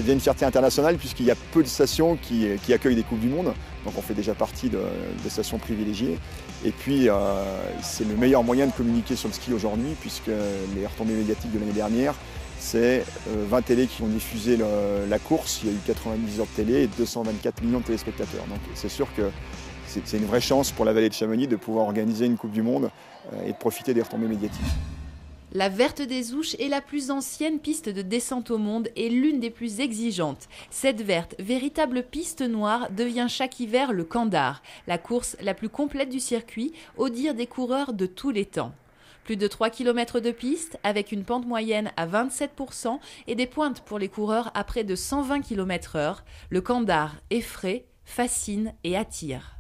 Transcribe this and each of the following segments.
devient une fierté internationale puisqu'il y a peu de stations qui accueillent des Coupes du Monde. Donc on fait déjà partie des stations privilégiées. Et puis c'est le meilleur moyen de communiquer sur le ski aujourd'hui puisque les retombées médiatiques de l'année dernière, c'est 20 télés qui ont diffusé la course. Il y a eu 90 heures de télé et 224 millions de téléspectateurs. Donc c'est sûr que c'est une vraie chance pour la vallée de Chamonix de pouvoir organiser une Coupe du Monde et de profiter des retombées médiatiques. La Verte des Ouches est la plus ancienne piste de descente au monde et l'une des plus exigeantes. Cette verte, véritable piste noire, devient chaque hiver le Kandar, la course la plus complète du circuit, au dire des coureurs de tous les temps. Plus de 3 km de piste, avec une pente moyenne à 27% et des pointes pour les coureurs à près de 120 km/h, le Kandar effraie, fascine et attire.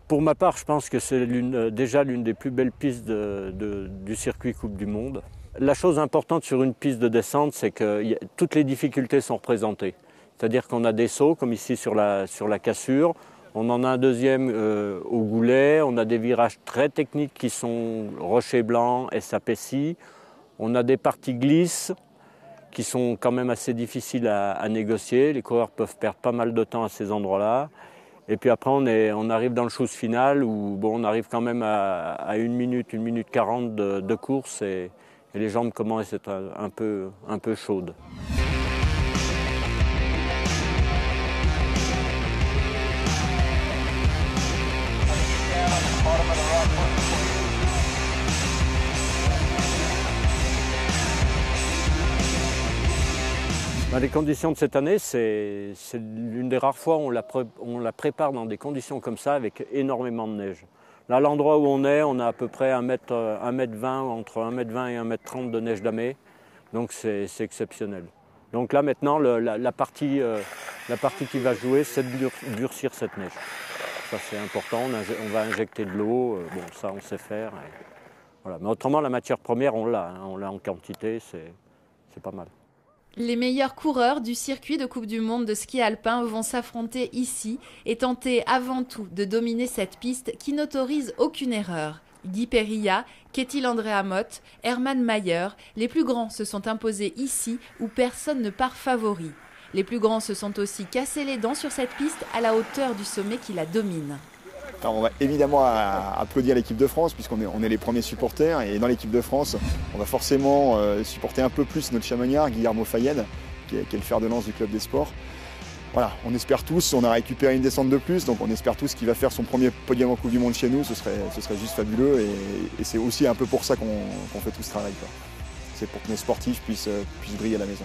Pour ma part, je pense que c'est déjà l'une des plus belles pistes du circuit Coupe du Monde. La chose importante sur une piste de descente, c'est que toutes les difficultés sont représentées. C'est-à-dire qu'on a des sauts, comme ici sur la cassure, on en a un deuxième au goulet, on a des virages très techniques qui sont rochers blancs et sapécis, on a des parties glisses qui sont quand même assez difficiles à négocier. Les coureurs peuvent perdre pas mal de temps à ces endroits-là. Et puis après, on arrive dans le chose final où on arrive quand même à 1 minute 40 de course et les jambes commencent à être un peu chaudes. Les conditions de cette année, c'est l'une des rares fois où on la prépare dans des conditions comme ça avec énormément de neige. Là, l'endroit où on est, on a à peu près 1m20, entre 1m20 et 1m30 de neige damée, donc c'est exceptionnel. Donc là maintenant, la partie qui va jouer, c'est de durcir cette neige. Ça c'est important, on va injecter de l'eau, ça on sait faire. Voilà. Mais autrement, la matière première, on l'a en quantité, c'est pas mal. Les meilleurs coureurs du circuit de Coupe du Monde de ski alpin vont s'affronter ici et tenter avant tout de dominer cette piste qui n'autorise aucune erreur. Guy Perilla, Ketil Andrea Mott, Hermann Maier, les plus grands se sont imposés ici où personne ne part favori. Les plus grands se sont aussi cassés les dents sur cette piste à la hauteur du sommet qui la domine. Alors on va évidemment applaudir l'équipe de France puisqu'on est les premiers supporters et dans l'équipe de France on va forcément supporter un peu plus notre chamoniard Guillermo Fayed qui est le fer de lance du club des sports. Voilà, on espère tous, on a récupéré une descente de plus donc on espère tous qu'il va faire son premier podium en Coupe du Monde chez nous, ce serait juste fabuleux et c'est aussi un peu pour ça qu'on fait tout ce travail. C'est pour que nos sportifs puissent briller à la maison.